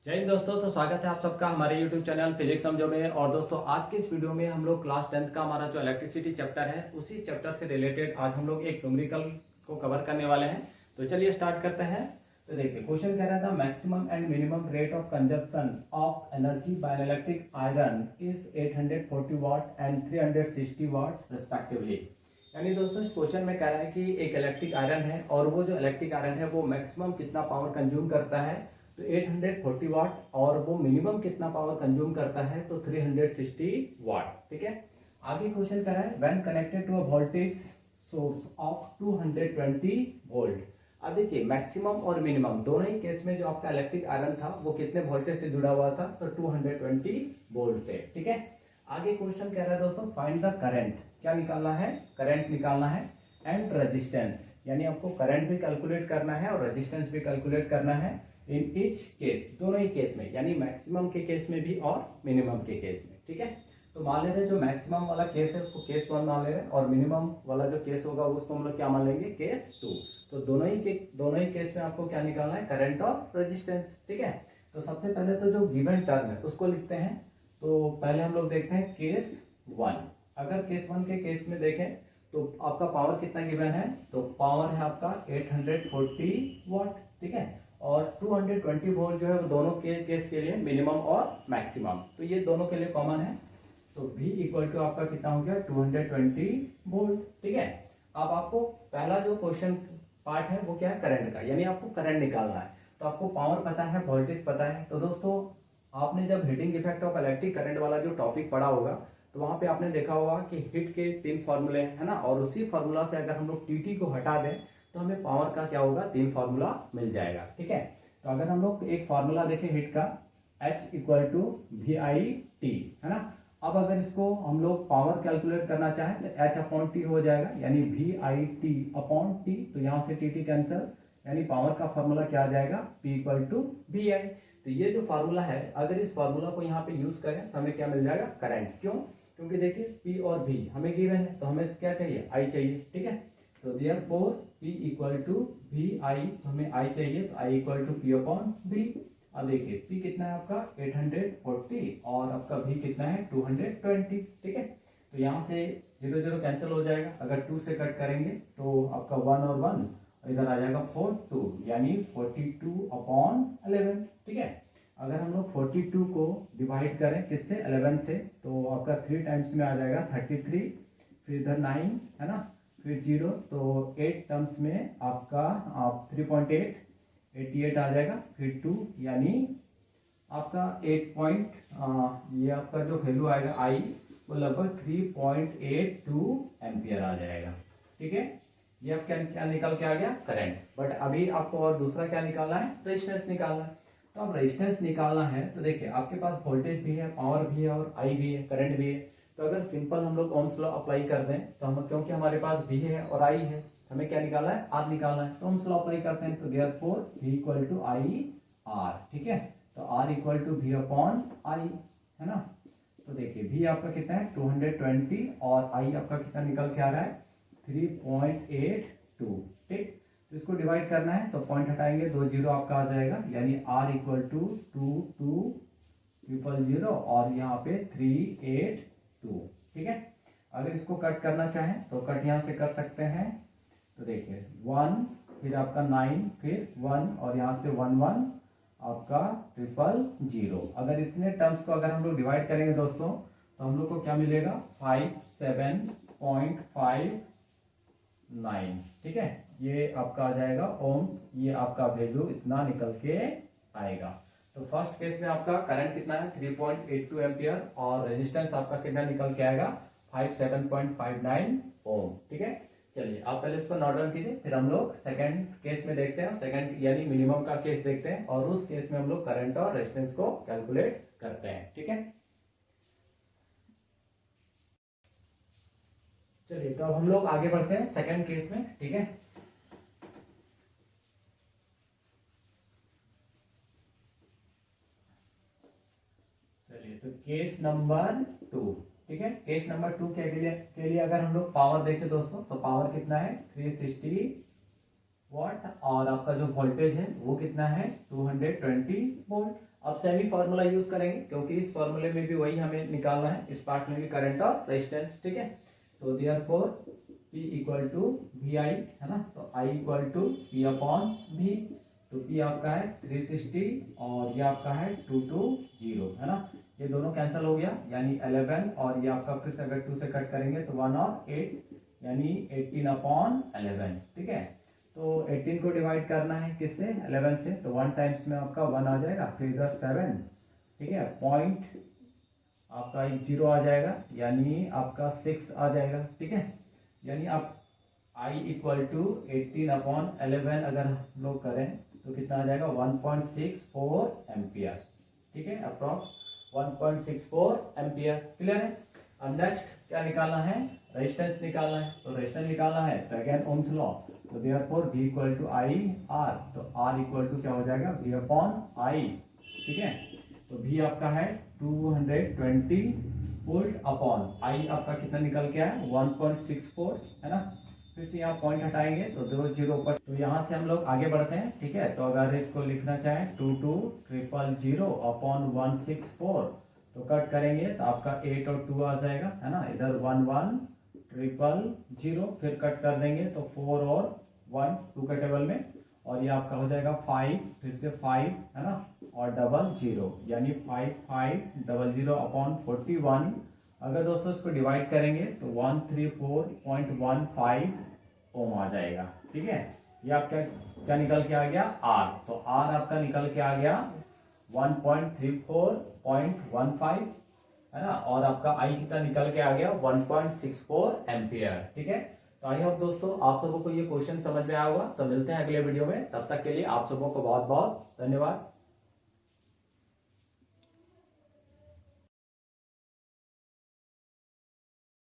जय हिंद दोस्तों। तो स्वागत है आप सबका हमारे YouTube चैनल फिजिक्स समझो में। और दोस्तों आज की इस वीडियो में हम लोग क्लास 10th का हमारा जो इलेक्ट्रिसिटी चैप्टर है उसी चैप्टर से रिलेटेड आज हम लोग एक न्यूमेरिकल को कवर करने वाले हैं। तो चलिए स्टार्ट करते हैं। तो देखिए क्वेश्चन कह रहा था maximum and minimum rate of consumption of energy by an electric iron is 840 watt and 360 watt respectively. यानी दोस्तों इस क्वेश्चन में कह रहा है कि एक इलेक्ट्रिक आयरन है और वो जो इलेक्ट्रिक आयरन है वो मैक्सिमम कितना पावर कंज्यूम करता है तो 840 वाट, और वो मिनिमम कितना पावर कंज्यूम करता है तो 360 वाट। ठीक है, आगे क्वेश्चन कर रहा है when connected to a voltage source of 220 volt. अब देखिए मैक्सिमम और मिनिमम दोनों ही केस में जो आपका इलेक्ट्रिक आयरन था वो कितने वोल्टेज से जुड़ा हुआ था तो 220 वोल्ट से। ठीक है, आगे क्वेश्चन कह रहा है दोस्तों फाइंड द करंट। क्या निकालना है? करंट निकालना है एंड रेजिस्टेंस, यानी आपको करंट भी कैलकुलेट करना है और रेजिस्टेंस भी कैलकुलेट करना है इन ईच केस, दोनों ही केस में, यानी मैक्सिमम के केस में भी और मिनिमम के केस में। ठीक है, तो मान लेते हैं जो मैक्सिमम वाला केस है उसको केस 1 मान ले रहे हैं और मिनिमम वाला जो केस होगा उसको हम लोग क्या मान लेंगे? केस 2। तो दोनों ही केस में आपको क्या निकालना है? करंट और रेजिस्टेंस। ठीक है, तो सबसे पहले तो जो गिवन टर्म है उसको लिखते हैं। तो पहले हम लोग देखते हैं केस 1। अगर केस 1 के केस में देखें तो आपका पावर कितना गिवन है तो पावर है आपका 840 वाट। ठीक है, और 220 वोल्ट जो है वो दोनों के केस के लिए मिनिमम और मैक्सिमम, तो ये दोनों के लिए कॉमन है। तो V इक्वल टू आपका कितना हो गया? 220 वोल्ट। ठीक है, अब आपको पहला जो क्वेश्चन पार्ट है वो क्या है? करंट का, यानी आपको करंट निकालना है। तो आपको पावर पता है, वोल्टेज पता है। तो दोस्तों आपने जब heating effect of electric current वाला जो टॉपिक पढ़ा होगा तो वहां पे आपने देखा होगा कि हीट के 3 फॉर्मूले है ना, और उसी फॉर्मूला से अगर हम लोग टी को हटा दें तो हमें पावर का क्या होगा? 3 फॉर्मूला मिल जाएगा। ठीक है, तो अगर हम लोग एक फॉर्मूला देखें हीट का H equal to V I T, है ना। अब अगर इसको हम लोग पावर कैलकुलेट करना चाहें तो H अपॉन टी हो जाएगा, यानी V I T upon T. तो यहाँ से टी कैंसिल, यानी पावर का फॉर्मूला क्या आ जाएगा? P equal to V I. तो ये जो फार्मूला है अगर इस फार्मूला को यहाँ पे यूज करें तो हमें क्या मिल जाएगा? करंट। क्यों? क्योंकि देखिए P और V हमें गिवन है तो हमें क्या चाहिए? I चाहिए। ठीक है, तो therefore P equal to V I, तो हमें I चाहिए तो I equal to P upon V। अब देखिए P कितना है आपका? 840 और आपका V कितना है? 220। ठीक है, तो यहाँ से 0 0 कैंसिल हो जाएगा। अगर 2 से कट करेंगे तो आपका 1 और 1 इधर आ जाएगा 42, यानी 42 अपॉन 11। ठीक है, अगर हम लोग 42 को डिवाइड करें किससे? 11 से, तो आपका 3 टाइम्स में आ जाएगा 33, फिर इधर 9 है ना, फिर 0, तो 8 टर्म्स में आपका 3.8 88 आ जाएगा, फिर 2 यानी आपका 8 पॉइंट, ये आपका जो वैल्यू आएगा आई वो लगभग 3.82 एम्पियर आ जाएगा। ठीक है, ये अब क्या क्या निकल के आ गया? करंट। बट अभी आपको और दूसरा क्या निकालना है? रेजिस्टेंस निकालना है। तो अब रेजिस्टेंस निकालना है तो देखिए आपके पास वोल्टेज भी है, पावर भी है और आई भी है, करंट भी है। तो अगर सिंपल हम लोग ओम्स लॉ अप्लाई कर दें तो हम, क्योंकि हमारे पास भी है और आई है, हमें क्या निकालना है? आर निकालना है। तो ओम्स लॉ अप्लाई करते हैं तो therefore V equal to I R. ठीक है, तो R equal to V upon I, है ना। तो देखिए V आपका कितना है? 220 और I आपका कितना निकल के आ रहा है? 3.82। ठीक, तो इसको डिवाइड करना है तो पॉइंट हटाएंगे, 2 0 आपका आ जाएगा, यानी R इक्वल टू 2200 और यहाँ पे 382। ठीक है, अगर इसको कट करना चाहें तो कट यहाँ से कर सकते हैं। तो देखिए 1, फिर आपका 9, फिर 1 और यहाँ से 1 1 आपका 000। अगर इतने टर्म्स को अगर हम लोग डिवाइड करेंगे दोस्तों तो हम लोग को क्या मिलेगा? 57.59। ठीक है, ये आपका आ जाएगा ओम्स, ये आपका वैल्यू इतना निकल के आएगा। तो फर्स्ट केस में आपका करंट कितना है? 3.82 एम्पियर और रेजिस्टेंस आपका कितना निकल के आएगा? 57.59 ओम। ठीक है, चलिए आप पहले इसको नोट डाउन कीजिए, फिर हम लोग सेकंड केस में देखते हैं। सेकंड यानी मिनिमम का केस देखते हैं और उस केस में हम लोग करंट और रेजिस्टेंस को कैलकुलेट करते हैं। ठीक है, चलिए तो अब हम लोग आगे बढ़ते हैं सेकंड केस में। ठीक है, चलिए तो केस नंबर 2। ठीक है, केस नंबर 2 के लिए अगर हम लोग पावर देखें दोस्तों तो पावर कितना है? 360 वाट और आपका जो वोल्टेज है वो कितना है? 220 वोल्ट। अब सेमी फार्मूला यूज करेंगे क्योंकि इस फार्मूले में भी वही हमें निकालना है, इस पार्ट में भी करंट और रेजिस्टेंस, ठीक है। तो therefore P equal to V I, है ना, तो I equal to P upon V। तो P आपका है 360 और ये आपका है 220, है ना, ये दोनों कैंसिल हो गया यानी 11, और ये आपका फिर से अगर 2 से कट करेंगे तो 1 और 8 यानी 18 अपॉन 11, ठीक है। तो 18 को डिवाइड करना है किससे, 11 से, तो 1 टाइम्स में आपका 1 आ जाएगा, फिर इधर 7, ठीक है, पॉइंट आपका एक 0 आ जाएगा यानी आपका 6 आ जाएगा, ठीक है। यानी आप I इक्वल टू 18 अपॉन 11 अगर हम लोग करें तो कितना आ जाएगा, 1.64 एम्पियर, ठीक है, अप्रॉक्स 1.64 एम्पियर। क्लियर है। अब नेक्स्ट क्या निकालना है, रेजिस्टेंस निकालना है। तो रेजिस्टेंस निकालना है तो अगेन ओम्स लॉ, तो therefore V equal to I R, तो R इक्वल टू क्या हो जाएगा, V अपॉन I, ठीक है। तो V आपका है 220 वोल्ट अपॉन I आपका कितना निकल के आया 1.64, है ना। फिर से यहाँ पॉइंट हटाएंगे तो 2 0 पर, तो यहाँ से हम लोग आगे बढ़ते हैं, ठीक है। तो अगर इसको लिखना चाहें 22000 अपॉन 164, तो कट करेंगे तो आपका 8 और 2 आ जाएगा, है ना, इधर 11000, फिर कट कर देंगे तो 4 और 1 2 के टेबल में, और ये आपका हो जाएगा 5, फिर से 5, है ना, और 00 यानी 5500 अपॉन 41। अगर दोस्तों इसको डिवाइड करेंगे तो 134.15 ओम आ जाएगा, ठीक है। ये आपका क्या निकल के आ गया, R, तो R आपका निकल के आ गया 1.34.15, है ना, और आपका I कितना निकल के आ गया 1.64 एम्पियर, ठीक है। तो आई होप दोस्तों आप सबों को ये क्वेश्चन समझ में आया होगा। तो मिलते हैं अगले वीडियो में, तब तक के लिए आप सबों को बहुत बहुत धन्यवाद।